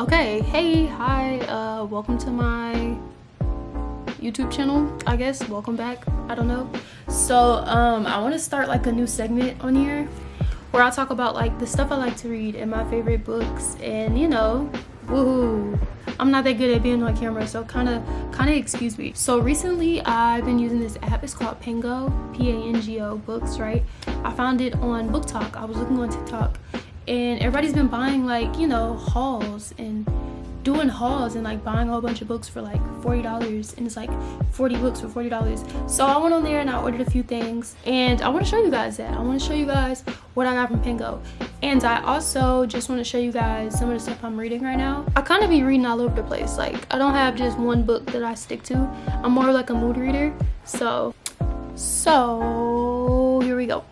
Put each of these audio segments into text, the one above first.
Okay, hey, hi, welcome to my YouTube channel, I guess. Welcome back, I don't know. So I want to start like a new segment on here where I talk about like the stuff I like to read and my favorite books, and you know, woohoo, I'm not that good at being on camera, so kind of excuse me. So recently I've been using this app. It's called Pango, P-A-N-G-O books, right? I found it on BookTok. I was looking on TikTok and everybody's been buying like, you know, hauls and doing hauls and like buying a whole bunch of books for like $40, and it's like 40 books for $40. So I went on there and I ordered a few things, and I want to show you guys that. I want to show you guys what I got from Pango, and I also just want to show you guys some of the stuff I'm reading right now. I kind of be reading all over the place. Like, I don't have just one book that I stick to. I'm more like a mood reader. So here we go.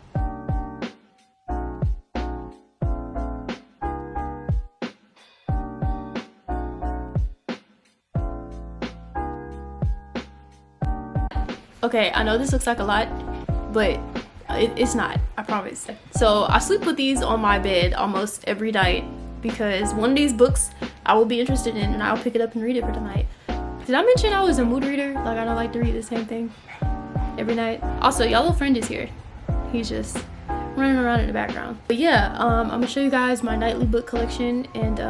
Okay, I know this looks like a lot, but it's not, I promise. So I sleep with these on my bed almost every night because one of these books I will be interested in and I'll pick it up and read it for tonight. Did I mention I was a mood reader? Like, I don't like to read the same thing every night. Also, y'all little friend is here. He's just running around in the background. But yeah, I'm gonna show you guys my nightly book collection, and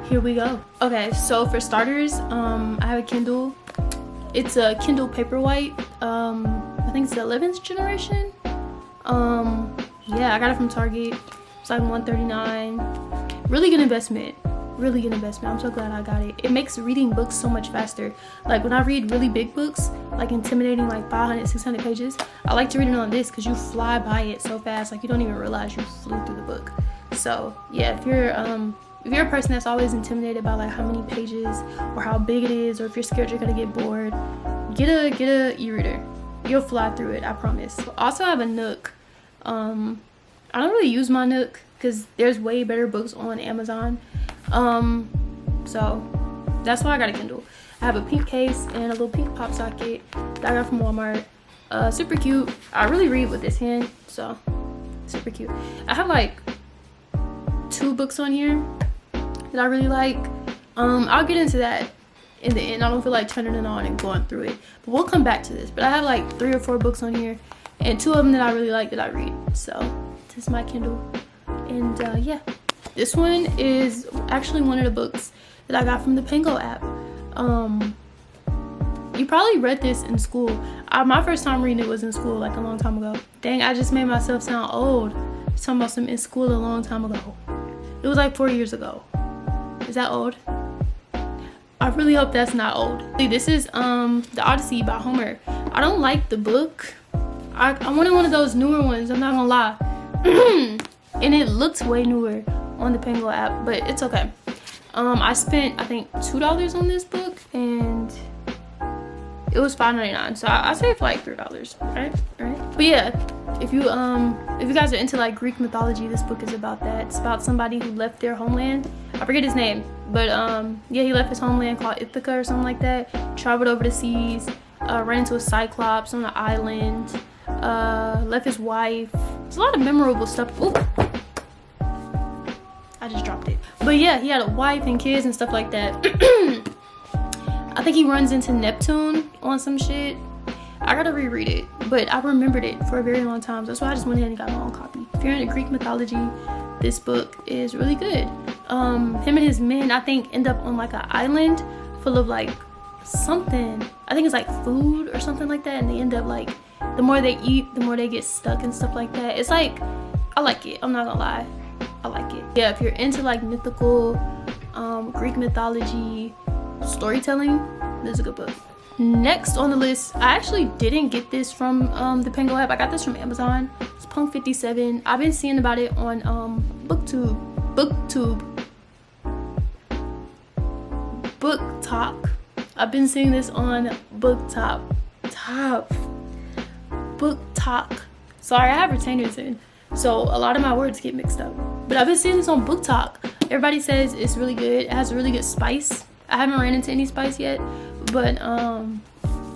here we go. Okay, so for starters, I have a Kindle. It's a Kindle Paperwhite. I think it's the 11th generation. Yeah, I got it from Target. It's like $139. Really good investment. Really good investment. I'm so glad I got it. It makes reading books so much faster. Like, when I read really big books, like intimidating, like 500, 600 pages, I like to read it on this because you fly by it so fast. Like, you don't even realize you flew through the book. So yeah, if you're a person that's always intimidated by like how many pages or how big it is, or if you're scared you're gonna get bored, get a e-reader. You'll fly through it, I promise. Also, I have a Nook. I don't really use my Nook because there's way better books on Amazon. So that's why I got a Kindle. I have a pink case and a little pink pop socket that I got from Walmart. Super cute. I really read with this hand, so super cute. I have like 2 books on here that I really like. I'll get into that in the end. I don't feel like turning it on and going through it, but we'll come back to this. But I have like 3 or 4 books on here, and 2 of them that I really like that I read. So this is my Kindle, and yeah, this one is actually one of the books that I got from the Pango app. You probably read this in school. My first time reading it was in school, like a long time ago. Dang, I just made myself sound old. Talking about some in school a long time ago. It was like 4 years ago. Is that old? I really hope that's not old. This is the Odyssey by Homer. I don't like the book. I wanted one of those newer ones, I'm not gonna lie. And it looks way newer on the Pango app, but it's okay. I spent, I think, $2 on this book, and it was $5.99, so I saved like $3, right? But yeah, if you guys are into like Greek mythology, this book is about that. It's about somebody who left their homeland. I forget his name, but yeah, he left his homeland called Ithaca or something like that. Traveled over the seas, ran into a cyclops on an island, left his wife. It's a lot of memorable stuff. Ooh, I just dropped it. But yeah, he had a wife and kids and stuff like that. I think he runs into Neptune on some shit. I gotta reread it, but I remembered it for a very long time. That's why I just went ahead and got my own copy. If you're into Greek mythology, this book is really good. Him and his men, I think, end up on like an island full of like something. I think it's like food or something like that, and they end up like, the more they eat, the more they get stuck and stuff like that. It's like, I like it. I'm not gonna lie, I like it. Yeah, if you're into like mythical, Greek mythology storytelling, this is a good book. Next on the list, I actually didn't get this from the Pango app. I got this from Amazon. It's Punk 57. I've been seeing about it on booktube, booktok. I've been seeing this on booktok. Sorry, I have retainers in, so a lot of my words get mixed up. But I've been seeing this on BookTok. Everybody says it's really good. It has a really good spice. I haven't ran into any spice yet, but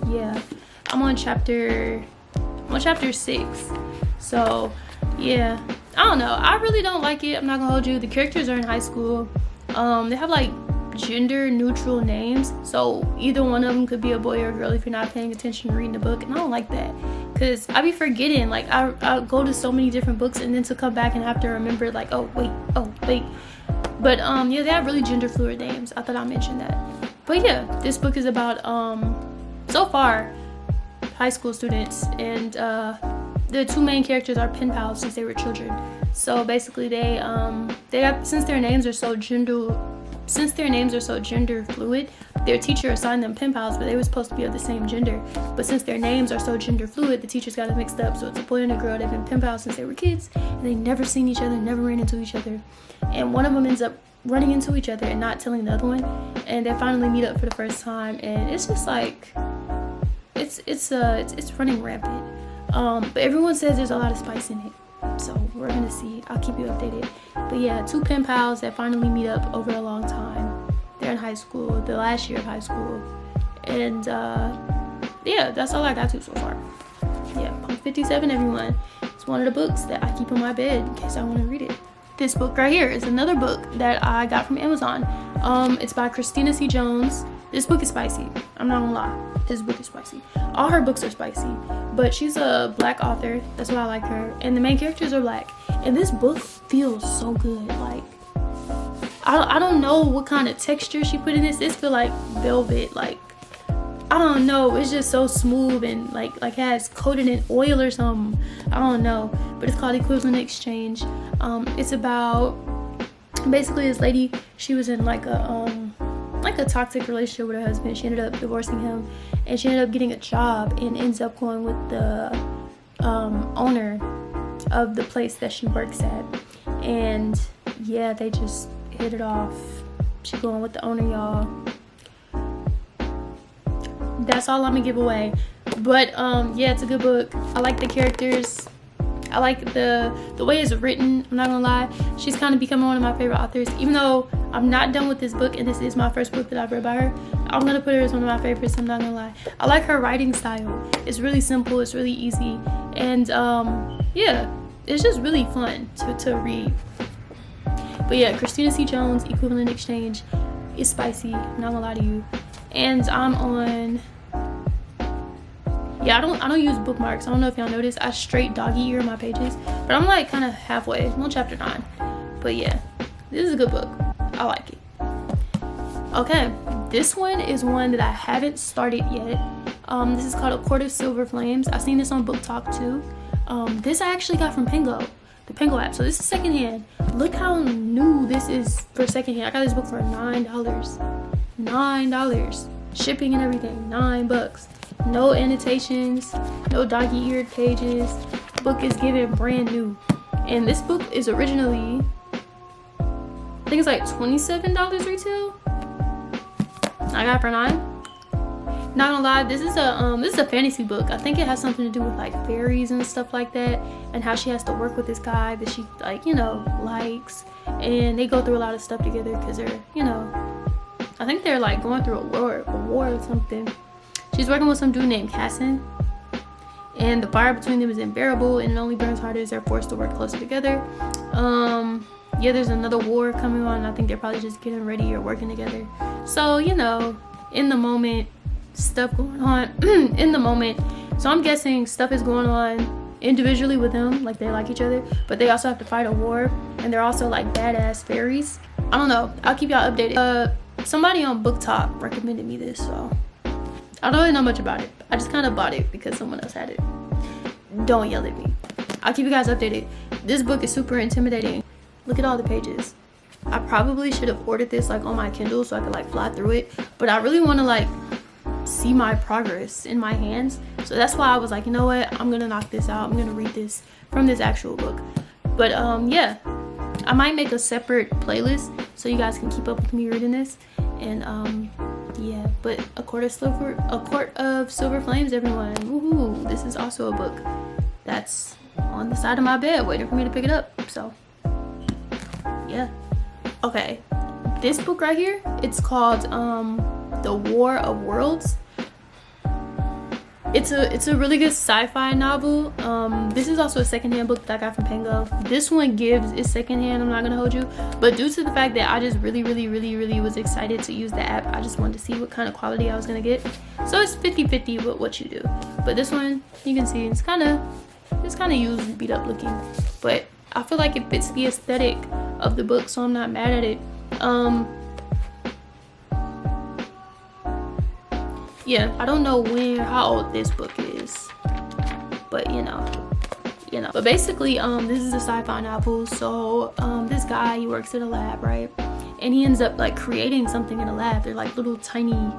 yeah, I'm on chapter 6. So yeah, I don't know, I really don't like it. I'm not gonna hold you. The characters are in high school. They have like gender neutral names, so either one of them could be a boy or a girl if you're not paying attention reading the book. And I don't like that, because I be forgetting. Like I go to so many different books, and then to come back and have to remember, like, oh wait. But yeah, they have really gender fluid names. I thought I mentioned that. But yeah, this book is about so far high school students, and the two main characters are pen pals since they were children. So basically they have, since their names are so gender fluid, their teacher assigned them pen pals, but they were supposed to be of the same gender. But since their names are so gender fluid, the teachers got it mixed up. So it's a boy and a girl. They've been pen pals since they were kids, and they never seen each other, never ran into each other. And one of them ends up running into each other and not telling the other one, and they finally meet up for the first time. And it's just like it's running rampant. But everyone says there's a lot of spice in it, so we're gonna see. I'll keep you updated. But yeah, two pen pals that finally meet up over a long time. They're in high school, the last year of high school, and yeah, that's all I got to so far. Yeah, Punk 57, everyone. It's one of the books that I keep on my bed in case I want to read it. This book right here is another book that I got from Amazon. It's by Christina C. Jones. This book is spicy. I'm not gonna lie. This book is spicy. All her books are spicy, but she's a black author. That's why I like her. And the main characters are black. And this book feels so good. Like, I don't know what kind of texture she put in this. This feel like velvet. Like, I don't know. It's just so smooth and like has coated in oil or something. I don't know. But it's called Equivalent Exchange. It's about basically this lady. She was in like a toxic relationship with her husband. She ended up divorcing him, and she ended up getting a job and ends up going with the owner of the place that she works at. And yeah, they just hit it off. She going with the owner, y'all. That's all I'm gonna give away. But yeah, it's a good book. I like the characters. I like the way it's written. I'm not gonna lie. She's kind of becoming one of my favorite authors. Even though I'm not done with this book, and this is my first book that I've read by her, I'm gonna put her as one of my favorites. I'm not gonna lie. I like her writing style. It's really simple. It's really easy. And yeah, it's just really fun to read. But yeah, Christina C. Jones, Equivalent Exchange, is spicy. I'm not gonna lie to you. And I'm on. Yeah, I don't use bookmarks. I don't know if y'all noticed. I straight doggy ear my pages, but I'm like kind of halfway. I'm on chapter 9. But yeah, this is a good book. I like it. Okay, this one is one that I haven't started yet. This is called A Court of Silver Flames. I've seen this on BookTok too. This I actually got from Pengo, the Pengo app. So this is secondhand. Look how new this is for secondhand. I got this book for $9. $9. Shipping and everything, $9. No annotations, no doggy-eared pages. Book is given brand new. And this book is originally, I think it's like $27 retail. I got it for $9. Not gonna lie, this is a fantasy book. I think it has something to do with like fairies and stuff like that, and how she has to work with this guy that she like, likes, and they go through a lot of stuff together because they're, I think they're like going through a war or something. She's working with some dude named Casson, and the fire between them is unbearable, and it only burns harder as they're forced to work closer together. Yeah, there's another war coming on, and I think they're probably just getting ready or working together. So, in the moment, stuff going on in the moment. So I'm guessing stuff is going on individually with them, like they like each other, but they also have to fight a war, and they're also like badass fairies. I don't know. I'll keep y'all updated. Somebody on BookTok recommended me this, so I don't really know much about it. I just kind of bought it because someone else had it. Don't yell at me. I'll keep you guys updated. This book is super intimidating. Look at all the pages. I probably should have ordered this like on my Kindle so I could like fly through it, but I really want to like see my progress in my hands. So that's why I was like, you know what? I'm gonna knock this out. I'm gonna read this from this actual book. But yeah, I might make a separate playlist so you guys can keep up with me reading this. And yeah, but A Court of Silver Flames, everyone. Woohoo! This is also a book that's on the side of my bed waiting for me to pick it up. So yeah. Okay, this book right here, it's called The War of Worlds. It's a really good sci-fi novel. This is also a secondhand book that I got from Pango. This one is secondhand, I'm not gonna hold you, but due to the fact that I just really was excited to use the app, I just wanted to see what kind of quality I was gonna get. So it's 50-50 with what you do. But this one, you can see it's kind of used and beat up looking, but I feel like it fits the aesthetic of the book, so I'm not mad at it. Yeah, I don't know how old this book is, but you know. But basically, this is a sci-fi novel. So this guy, he works at a lab, right? And he ends up like creating something in a lab. They're like little tiny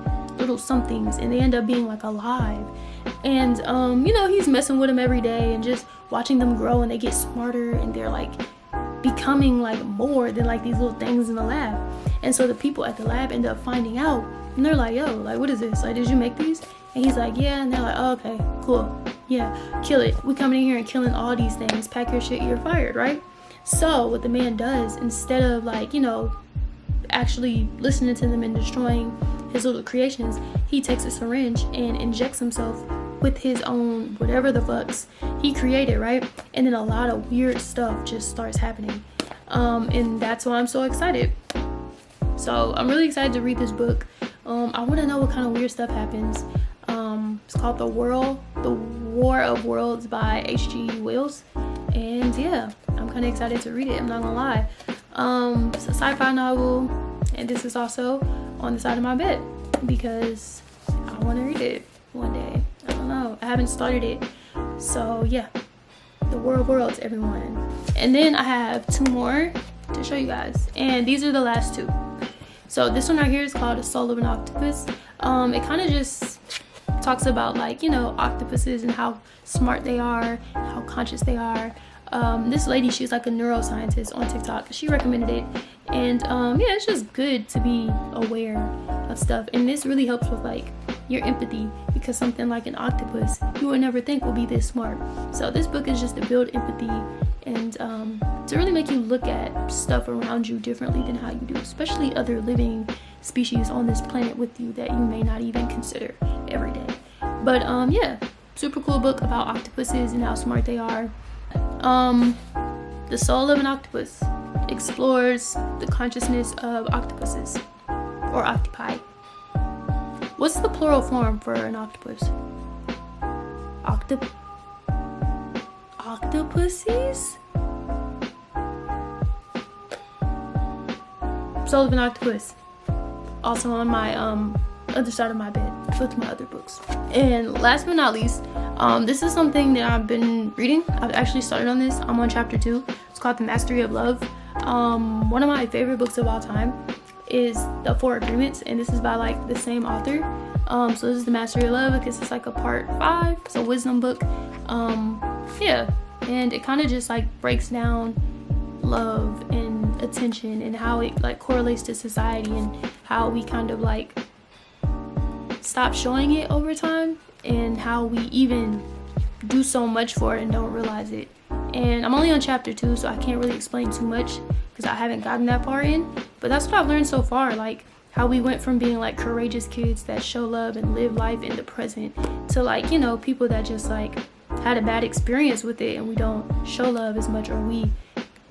somethings, and they end up being like alive. And you know, he's messing with them every day and just watching them grow, and they get smarter, and they're like becoming like more than like these little things in the lab. And so the people at the lab end up finding out. And they're like, yo, like, what is this? Like, did you make these? And he's like, yeah. And they're like, oh, okay, cool. Yeah, kill it. We coming in here and killing all these things. Pack your shit, you're fired, right? So what the man does, instead of like, you know, actually listening to them and destroying his little creations, he takes a syringe and injects himself with his own whatever the fucks he created, right? And then a lot of weird stuff just starts happening. And that's why I'm so excited. So I'm really excited to read this book. I want to know what kind of weird stuff happens. It's called The War of Worlds by H.G. Wells. And yeah, I'm kind of excited to read it, I'm not gonna lie. It's a sci-fi novel, and this is also on the side of my bed because I want to read it one day. I don't know, I haven't started it. So yeah, The War of Worlds, everyone. And then I have 2 more to show you guys, and these are the last 2. So this one right here is called A Sullivan Octopus. It kind of just talks about, like, you know, octopuses and how smart they are, how conscious they are. This lady, she's like a neuroscientist on TikTok. She recommended it, and yeah, it's just good to be aware of stuff. And this really helps with like your empathy, because something like an octopus you would never think would be this smart. So this book is just to build empathy and to really make you look at stuff around you differently than how you do, especially other living species on this planet with you that you may not even consider every day. But yeah, super cool book about octopuses and how smart they are. The Soul of an Octopus explores the consciousness of octopuses, or octopi. What's the plural form for an octopus? Octopuses? Sullivan Octopus. Also on my other side of my bed with my other books. And last but not least, this is something that I've been reading. I've actually started on this. I'm on chapter 2. It's called The Mastery of Love. One of my favorite books of all time is The 4 Agreements, and this is by like the same author. So this is The Mastery of Love because it's like a part 5. It's a wisdom book. Yeah, and it kind of just like breaks down love and attention and how it like correlates to society and how we kind of like stop showing it over time, and how we even do so much for it and don't realize it. And I'm only on chapter 2, so I can't really explain too much because I haven't gotten that far in, but that's what I've learned so far, like how we went from being like courageous kids that show love and live life in the present to like, you know, people that just like had a bad experience with it and we don't show love as much, or we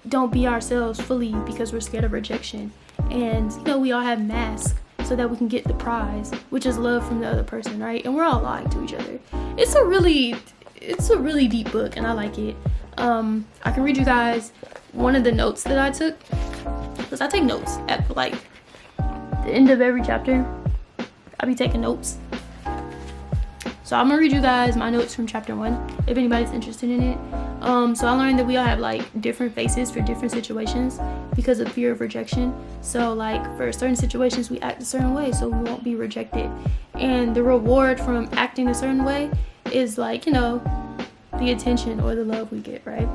don't be ourselves fully because we're scared of rejection. And you know, we all have masks so that we can get the prize, which is love from the other person, right? And we're all lying to each other. It's a really deep book, and I like it. I can read you guys one of the notes that I took, because I take notes at like the end of every chapter. I'll be taking notes. So I'm gonna read you guys my notes from chapter 1 if anybody's interested in it. So I learned that we all have like different faces for different situations because of fear of rejection. So like for certain situations we act a certain way so we won't be rejected, and the reward from acting a certain way is like, you know, the attention or the love we get, right?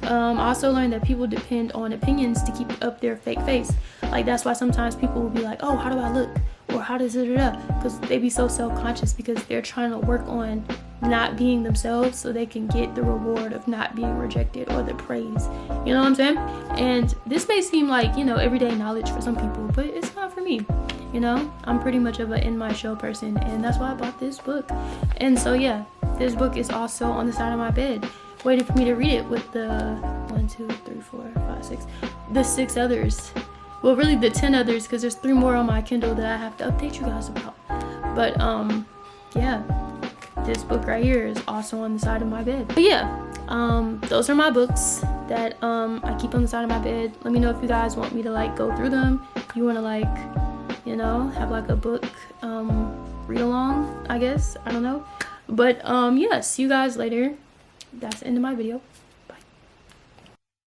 I also learned that people depend on opinions to keep up their fake face. Like that's why sometimes people will be like, oh, how do I look? Or how does it, because they be so self-conscious because they're trying to work on not being themselves so they can get the reward of not being rejected or the praise. You know what I'm saying? And this may seem like, you know, everyday knowledge for some people, but it's not for me. You know, I'm pretty much of an in my show person, and that's why I bought this book. And so yeah, this book is also on the side of my bed waiting for me to read it with the 1, 2, 3, 4, 5, 6, the 6 others. Well, really the 10 others, because there's 3 more on my Kindle that I have to update you guys about. But yeah, this book right here is also on the side of my bed. But yeah, those are my books that I keep on the side of my bed. Let me know if you guys want me to like go through them. If you want to like, you know, have like a book read along, I guess. I don't know. But yeah, see you guys later. That's the end of my video.